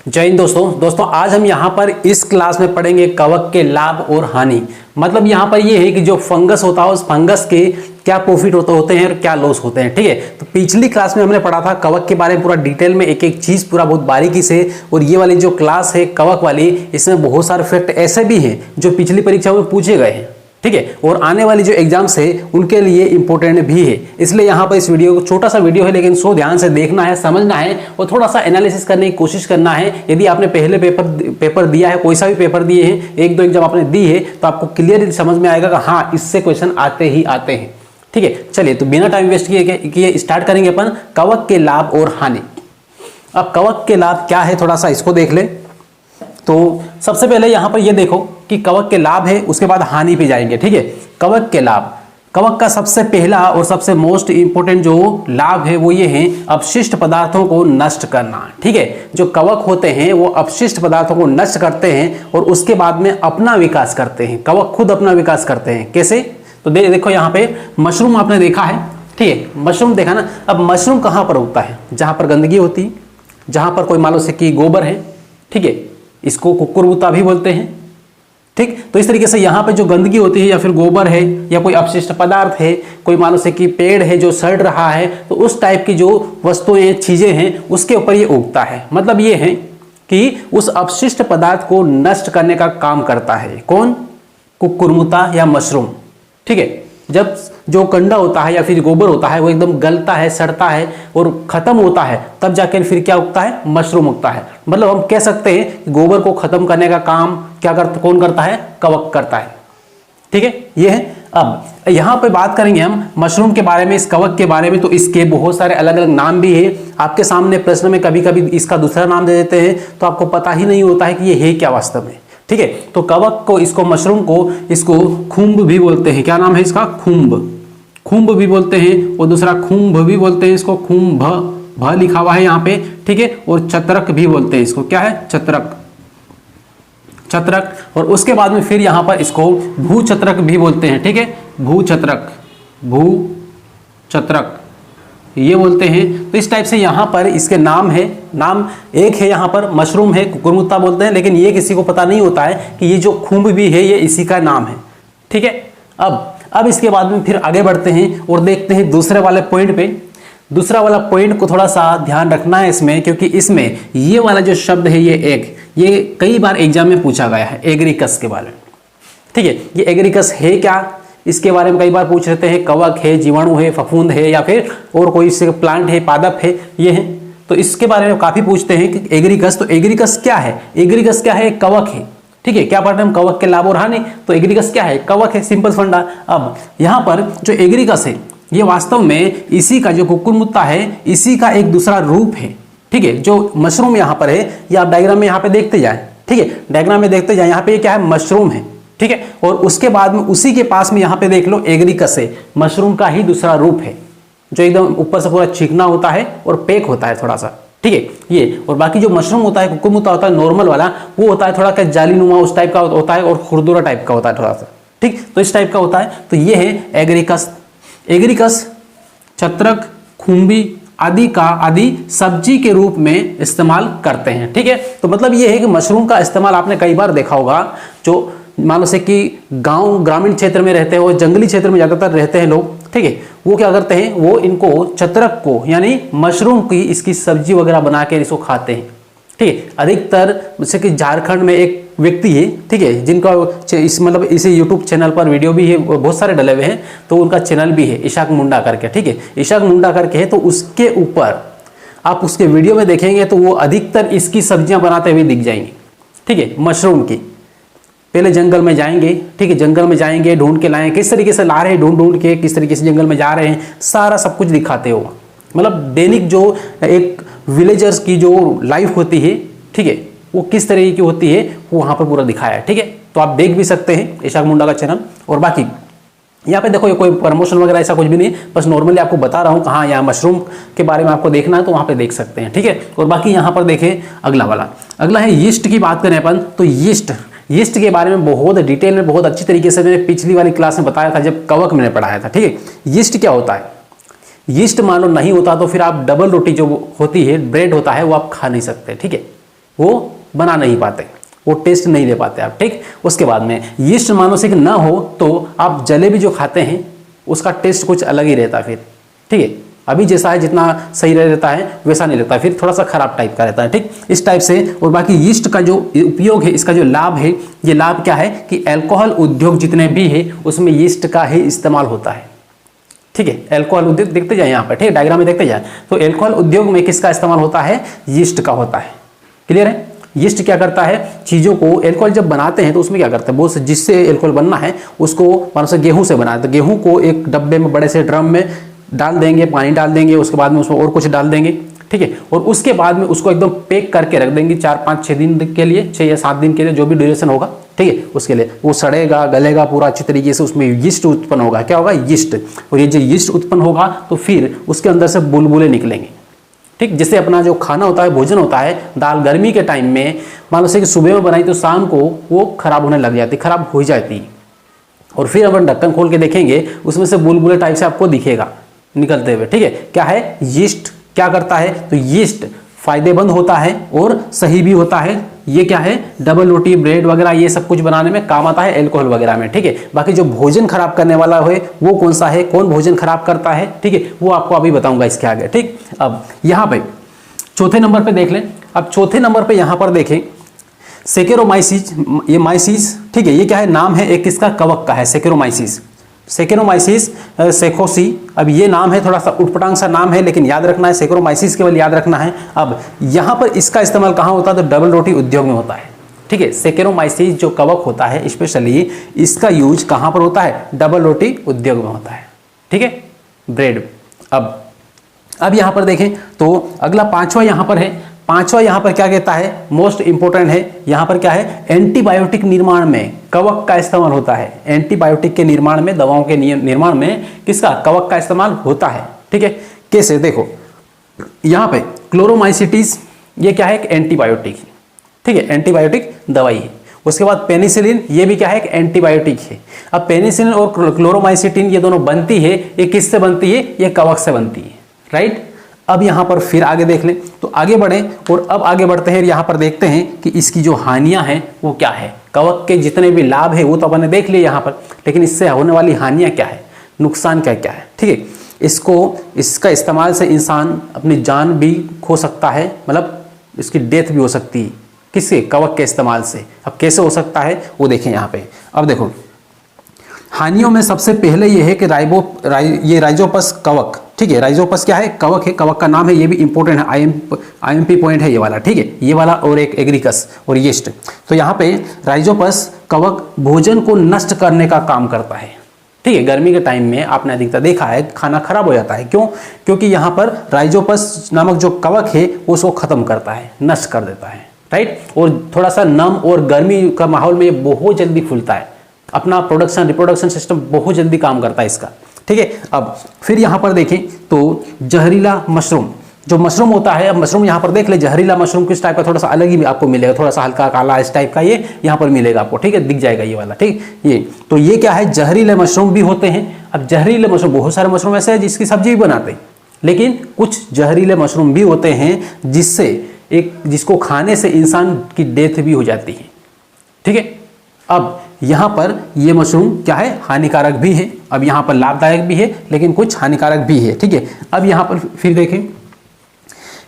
जय हिंद दोस्तों आज हम यहाँ पर इस क्लास में पढ़ेंगे कवक के लाभ और हानि। मतलब यहाँ पर ये है कि जो फंगस होता है उस फंगस के क्या प्रॉफिट होते हैं और क्या लॉस होते हैं। ठीक है, तो पिछली क्लास में हमने पढ़ा था कवक के बारे में पूरा डिटेल में एक एक चीज पूरा बहुत बारीकी से। और ये वाली जो क्लास है कवक वाली, इसमें बहुत सारे फैक्ट ऐसे भी हैं जो पिछली परीक्षाओं में पूछे गए हैं। ठीक है, और आने वाली जो एग्जाम्स है उनके लिए इंपॉर्टेंट भी है। इसलिए यहाँ पर इस वीडियो को छोटा सा वीडियो है, लेकिन सो ध्यान से देखना है, समझना है और थोड़ा सा एनालिसिस करने की कोशिश करना है। यदि आपने पहले पेपर दिया है, कोई सा भी पेपर दिए हैं, एक दो एग्जाम आपने दी है, तो आपको क्लियर समझ में आएगा कि हाँ इससे क्वेश्चन आते ही आते हैं। ठीक है, चलिए तो बिना टाइम वेस्ट किए स्टार्ट करेंगे अपन कवक के लाभ और हानि। अब कवक के लाभ क्या है थोड़ा सा इसको देख ले। तो सबसे पहले यहां पर ये देखो कि कवक के लाभ है, उसके बाद हानि पे जाएंगे। ठीक है, कवक के लाभ, कवक का सबसे पहला और सबसे मोस्ट इंपोर्टेंट जो लाभ है वो ये है अपशिष्ट पदार्थों को नष्ट करना। ठीक है, जो कवक होते हैं वो अपशिष्ट पदार्थों को नष्ट करते हैं और उसके बाद में अपना विकास करते हैं। कवक खुद अपना विकास करते हैं। कैसे? तो देखो यहाँ पे मशरूम आपने देखा है। ठीक है, मशरूम देखा ना। अब मशरूम कहाँ पर होता है? जहां पर गंदगी होती है, जहां पर कोई मान लो से कि गोबर है। ठीक है, इसको कुकुरमुत्ता भी बोलते हैं। ठीक, तो इस तरीके से यहाँ पे जो गंदगी होती है या फिर गोबर है या कोई अपशिष्ट पदार्थ है, कोई मानो से कि पेड़ है जो सड़ रहा है, तो उस टाइप की जो वस्तुएं चीजें हैं उसके ऊपर ये उगता है। मतलब ये है कि उस अपशिष्ट पदार्थ को नष्ट करने का काम करता है। कौन? कुकुरमुत्ता या मशरूम। ठीक है, जब जो कंडा होता है या फिर गोबर होता है वो एकदम गलता है, सड़ता है और खत्म होता है, तब जाकर फिर क्या उगता है? मशरूम उगता है। मतलब हम कह सकते हैं कि गोबर को खत्म करने का काम कौन करता है? कवक करता है। ठीक है, ये है। अब यहां पे बात करेंगे हम मशरूम के बारे में, इस कवक के बारे में। तो इसके बहुत सारे अलग अलग नाम भी है। आपके सामने प्रश्न में कभी कभी इसका दूसरा नाम दे देते हैं, तो आपको पता ही नहीं होता है कि ये है क्या वास्तव में। ठीक है, तो कवक को, इसको मशरूम को, इसको खुम्ब भी बोलते हैं। क्या नाम है इसका? खुम्ब। खुम्ब भी बोलते हैं और दूसरा खुम्भ भी बोलते हैं। इसको खुम्भ, भ लिखा हुआ है यहाँ पे। ठीक है, और चत्रक भी बोलते हैं इसको। क्या है? चत्रक। चत्रक। और उसके बाद में फिर यहाँ पर इसको भूचत्रक भी बोलते हैं। ठीक है, भूचत्रक, भूचत्रक ये बोलते हैं। तो इस टाइप से यहाँ पर इसके नाम है। नाम एक है यहाँ पर मशरूम है, कुकुरमुत्ता बोलते हैं, लेकिन ये किसी को पता नहीं होता है कि ये जो खुम्ब भी है ये इसी का नाम है। ठीक है, अब इसके बाद में फिर आगे बढ़ते हैं और देखते हैं दूसरे वाले पॉइंट पे। दूसरा वाला पॉइंट को थोड़ा सा ध्यान रखना है इसमें, क्योंकि इसमें ये वाला जो शब्द है ये कई बार एग्जाम में पूछा गया है, एग्रीकस के बारे में। ठीक है, ये एग्रीकस है क्या, इसके बारे में कई बार पूछ लेते हैं। कवक है, जीवाणु है, फफूंद है, या फिर और कोई से प्लांट है, पादप है, ये है। तो इसके बारे में काफी पूछते हैं कि एग्रीकस, तो एग्रीकस क्या है? एग्रीकस क्या है? कवक है। ठीक है, क्या पढ़ रहे हैं हम? कवक के लाभ और हानि। तो एग्रीकस क्या है? कवक है, सिंपल फंडा। अब यहाँ पर जो एग्रीकस है ये वास्तव में इसी का, जो कुकुरमुत्ता है, इसी का एक दूसरा रूप है। ठीक है, जो मशरूम यहाँ पर है, ये आप डायग्राम में यहाँ पे देखते जाए। ठीक है, डायग्राम में देखते जाए, यहाँ पे क्या है? मशरूम है। ठीक है, और उसके बाद में उसी के पास में यहाँ पे देख लो एग्रीकस है, मशरूम का ही दूसरा रूप है, जो एकदम ऊपर से पूरा चिकना होता है और पैक होता है थोड़ा सा। ठीक है, ये। और बाकी जो मशरूम होता है, कुकुरमुत्ता होता है नॉर्मल वाला, वो होता है थोड़ा क्या जालीनुमा उस टाइप का होता है और खुरदुरा टाइप का होता है थोड़ा सा। ठीक, तो इस टाइप का होता है। तो ये है एग्रीकस। एग्रीकस चत्रक, खुम्बी आदि सब्जी के रूप में इस्तेमाल करते हैं। ठीक है, तो मतलब ये है कि मशरूम का इस्तेमाल आपने कई बार देखा होगा। जो मान लो से कि गांव ग्रामीण क्षेत्र में रहते हैं और जंगली क्षेत्र में ज्यादातर रहते हैं लोग। ठीक है, वो क्या करते हैं? वो इनको चत्रक को यानी मशरूम की इसकी सब्जी वगैरह बना के इसको खाते हैं। ठीक है, अधिकतर जैसे कि झारखंड में एक व्यक्ति है, ठीक है, जिनका इस मतलब इसी यूट्यूब चैनल पर वीडियो भी है, बहुत सारे डले हुए हैं, तो उनका चैनल भी है इशाक मुंडा करके। ठीक है, इशाक मुंडा करके है, तो उसके ऊपर आप उसके वीडियो में देखेंगे तो वो अधिकतर इसकी सब्जियां बनाते हुए दिख जाएंगे। ठीक है, मशरूम की। पहले जंगल में जाएंगे। ठीक है, जंगल में जाएंगे, ढूंढ के लाएं, किस तरीके से ला रहे हैं, ढूंढ के किस तरीके से जंगल में जा रहे हैं, सारा सब कुछ दिखाते हो। मतलब दैनिक जो एक विलेजर्स की जो लाइफ होती है, ठीक है, वो किस तरीके की होती है वो वहां पर पूरा दिखाया है। ठीक है, तो आप देख भी सकते हैं इशाक मुंडा का चैनल। और बाकी यहाँ पे देखो, ये कोई प्रमोशन वगैरह ऐसा कुछ भी नहीं, बस नॉर्मली आपको बता रहा हूँ कहाँ यहाँ मशरूम के बारे में आपको देखना है तो वहाँ पे देख सकते हैं। ठीक है, और बाकी यहाँ पर देखें अगला वाला, अगला है यीस्ट की बात करें अपन। तो यीस्ट के बारे में बहुत डिटेल में, बहुत अच्छी तरीके से मैंने पिछली वाली क्लास में बताया था जब कवक मैंने पढ़ाया था। ठीक है, यीस्ट क्या होता है? यीस्ट मान लो नहीं होता तो फिर आप डबल रोटी जो होती है, ब्रेड होता है, वो आप खा नहीं सकते। ठीक है, वो बना नहीं पाते, वो टेस्ट नहीं ले पाते आप, ठीक। उसके बाद में यीस्ट मानसिक ना हो तो आप जलेबी जो खाते हैं उसका टेस्ट कुछ अलग ही रहता है फिर, ठीक है। अभी जैसा है जितना सही रहता है वैसा नहीं लगता, फिर थोड़ा सा खराब टाइप का रहता है, ठीक, इस टाइप से। और बाकी यीस्ट का जो उपयोग है, इसका जो लाभ है, ये लाभ क्या है कि अल्कोहल उद्योग जितने भी है उसमें यीस्ट का ही इस्तेमाल होता है, ठीक है। अल्कोहल उद्योग देखते जाए यहाँ पर, ठीक है, डायग्राम में देखते जाए तो अल्कोहल उद्योग में किसका इस्तेमाल होता है, यीस्ट का होता है। क्लियर है। यीस्ट क्या करता है, चीज़ों को, अल्कोहल जब बनाते हैं तो उसमें क्या करते हैं, वो जिससे अल्कोहल बनना है उसको मान लो गेहूं से बनाए तो गेहूं को एक डब्बे में, बड़े से ड्रम में डाल देंगे, पानी डाल देंगे, उसके बाद में उसमें और कुछ डाल देंगे, ठीक है। और उसके बाद में उसको एकदम पैक करके रख देंगे 4-5-6 दिन के लिए, 6 या 7 दिन के लिए, जो भी ड्यूरेशन होगा, ठीक है। उसके लिए वो सड़ेगा, गलेगा पूरा अच्छी तरीके से, उसमें यीस्ट उत्पन्न होगा। क्या होगा, यीस्ट। और ये जो यीस्ट उत्पन्न होगा तो फिर उसके अंदर से बुलबुले निकलेंगे, ठीक। जिससे अपना जो खाना होता है, भोजन होता है, दाल गर्मी के टाइम में मान लो से कि सुबह में बनाई तो शाम को वो खराब होने लग जाती, खराब हो जाती है। और फिर अपन ढक्कन खोल के देखेंगे उसमें से बुलबुले टाइप से आपको दिखेगा निकलते हुए, ठीक है। क्या है, यीस्ट क्या करता है, तो यीस्ट फायदेमंद होता है और सही भी होता है। ये क्या है, डबल रोटी, ब्रेड वगैरह ये सब कुछ बनाने में काम आता है, अल्कोहल वगैरह में, ठीक है। बाकी जो भोजन खराब करने वाला है वो कौन सा है, कौन भोजन खराब करता है, ठीक है, वो आपको अभी बताऊंगा इसके आगे, ठीक। अब यहाँ पे चौथे नंबर पे देख लें। अब चौथे नंबर पे यहाँ पर देखें सेकेरोमाइसिस, ये माइसिस, ठीक है, ये क्या है, नाम है एक किसका, कवक का है, सेकेरोमाइसिस, सेकेरोमाइसिस सेकोसी। अब ये नाम है, थोड़ा सा उटपटांग सा नाम है, लेकिन याद रखना है, सेकेरोमाइसिस केवल याद रखना है। अब यहाँ पर इसका इस्तेमाल कहाँ होता है, तो डबल रोटी उद्योग में होता है, ठीक है। सेकेरोमाइसिस जो कवक होता है स्पेशली इसका यूज कहाँ पर होता है, डबल रोटी उद्योग में होता है, ठीक है, ब्रेड। अब यहाँ पर देखें तो अगला पांचवा यहाँ पर है, पांचवा यहाँ पर क्या कहता है, मोस्ट इंपोर्टेंट है, यहाँ पर क्या है, एंटीबायोटिक निर्माण में कवक का इस्तेमाल होता है। एंटीबायोटिक के निर्माण में, दवाओं के निर्माण में किसका, कवक का इस्तेमाल होता है, ठीक है। कैसे, देखो यहाँ पे क्लोरोमाइसिटिस, ये क्या है, एक एंटीबायोटिक, ठीक है, एंटीबायोटिक दवाई है। उसके बाद पेनिसिलिन, ये भी क्या है, एक एंटीबायोटिक है। अब पेनिसिलिन और क्लोरोमाइसिटिन ये दोनों बनती है, ये किससे बनती है, ये कवक से बनती है, राइट। अब यहाँ पर फिर आगे देख लें तो आगे बढ़े, और अब आगे बढ़ते हैं, यहाँ पर देखते हैं कि इसकी जो हानियां हैं वो क्या है। कवक के जितने भी लाभ है वो तो अपन ने देख लिए यहाँ पर, लेकिन इससे होने वाली हानियां क्या है, नुकसान क्या क्या है, ठीक है। इसका इस्तेमाल से इंसान अपनी जान भी खो सकता है, मतलब इसकी डेथ भी हो सकती है, किससे, कवक के इस्तेमाल से। अब कैसे हो सकता है वो देखें यहाँ पे। अब देखो हानियों में सबसे पहले ये है कि ये राइजोपस कवक, ठीक है, राइजोपस क्या है, कवक है, कवक का नाम है, ये भी इंपॉर्टेंट है, आईएमपी पॉइंट है ये वाला, ठीक है, ये वाला, और एक एग्रीकस और यीस्ट। तो यहाँ पे राइजोपस कवक भोजन को नष्ट करने का काम करता है, ठीक है। गर्मी के टाइम में आपने अधिकतर देखा है खाना खराब हो जाता है, क्यों, क्योंकि यहाँ पर राइजोपस नामक जो कवक है उसको खत्म करता है, नष्ट कर देता है, राइट। और थोड़ा सा नम और गर्मी का माहौल में बहुत जल्दी फूलता है, अपना प्रोडक्शन रिप्रोडक्शन सिस्टम बहुत जल्दी काम करता है इसका, ठीक है। अब फिर यहाँ पर देखें तो जहरीला मशरूम, जो मशरूम होता है, अब मशरूम यहाँ पर देख ले, जहरीला मशरूम किस टाइप का, थोड़ा सा अलग ही आपको मिलेगा, थोड़ा सा हल्का काला इस टाइप का ये यहाँ पर मिलेगा आपको, ठीक है, दिख जाएगा ये वाला, ठीक। ये तो ये क्या है, जहरीले मशरूम भी होते हैं। अब जहरीले मशरूम, बहुत सारे मशरूम ऐसे हैं जिसकी सब्जी भी बनाते हैं, लेकिन कुछ जहरीले मशरूम भी होते हैं जिसको खाने से इंसान की डेथ भी हो जाती है, ठीक है। अब यहाँ पर ये मशरूम क्या है, हानिकारक भी है। अब यहाँ पर लाभदायक भी है लेकिन कुछ हानिकारक भी है, ठीक है। अब यहाँ पर फिर देखें,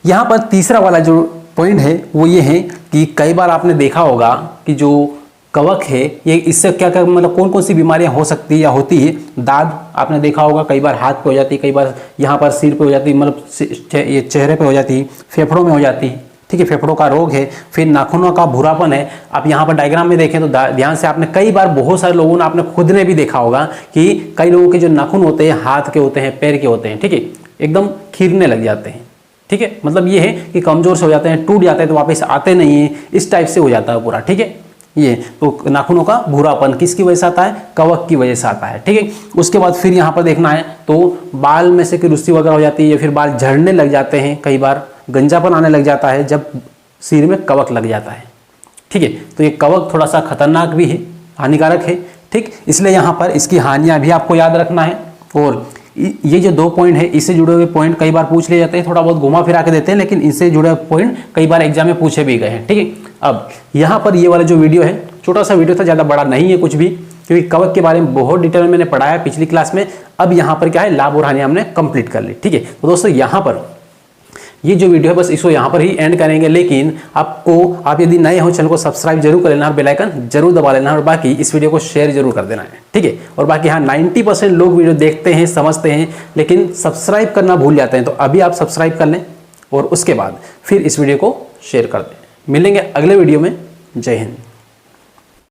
यहाँ पर तीसरा वाला जो पॉइंट है वो ये है कि कई बार आपने देखा होगा कि जो कवक है ये, इससे क्या क्या मतलब कौन कौन सी बीमारियां हो सकती है या होती है। दाद आपने देखा होगा, कई बार हाथ पे हो जाती है, कई बार यहाँ पर सिर पे हो जाती है, मतलब ये चेहरे पे हो जाती है, फेफड़ों में हो जाती है, ठीक है, फेफड़ों का रोग है। फिर नाखूनों का भूरापन है। आप यहाँ पर डायग्राम में देखें तो ध्यान से, आपने कई बार, बहुत सारे लोगों ने, आपने खुद ने भी देखा होगा कि कई लोगों के जो नाखून होते हैं हाथ के होते हैं, पैर के होते हैं, ठीक है, एकदम खीरने लग जाते हैं, ठीक है। मतलब ये है कि कमजोर से हो जाते हैं, टूट जाते हैं तो वापस आते नहीं है, इस टाइप से हो जाता है पूरा, ठीक है। ये तो नाखूनों का भूरापन किसकी वजह से आता है, कवक की वजह से आता है, ठीक है। उसके बाद फिर यहाँ पर देखना है तो बाल में से कि रुस्सी वगैरह हो जाती है या फिर बाल झड़ने लग जाते हैं, कई बार गंजापन आने लग जाता है जब सिर में कवक लग जाता है, ठीक है। तो ये कवक थोड़ा सा खतरनाक भी है, हानिकारक है, ठीक। इसलिए यहाँ पर इसकी हानियाँ भी आपको याद रखना है। और ये जो 2 पॉइंट है इससे जुड़े हुए पॉइंट कई बार पूछ लिए जाते हैं, थोड़ा बहुत घुमा फिरा के देते हैं, लेकिन इससे जुड़े हुए पॉइंट कई बार एग्जाम में पूछे भी गए हैं। ठीक है, अब यहाँ पर ये वाला जो वीडियो है छोटा सा वीडियो था, ज़्यादा बड़ा नहीं है कुछ भी, क्योंकि कवक के बारे में बहुत डिटेल में मैंने पढ़ाया पिछली क्लास में। अब यहाँ पर क्या है, लाभ और हानि हमने कंप्लीट कर ली। ठीक है, तो दोस्तों यहाँ पर ये जो वीडियो है बस इसको यहाँ पर ही एंड करेंगे, लेकिन आप यदि नए हो चैनल को सब्सक्राइब जरूर कर लेना और बेल आइकन जरूर दबा लेना, और बाकी इस वीडियो को शेयर जरूर कर देना है। ठीक है, और बाकी हाँ 90% लोग वीडियो देखते हैं, समझते हैं, लेकिन सब्सक्राइब करना भूल जाते हैं। तो अभी आप सब्सक्राइब कर लें और उसके बाद फिर इस वीडियो को शेयर कर दें। मिलेंगे अगले वीडियो में। जय हिंद।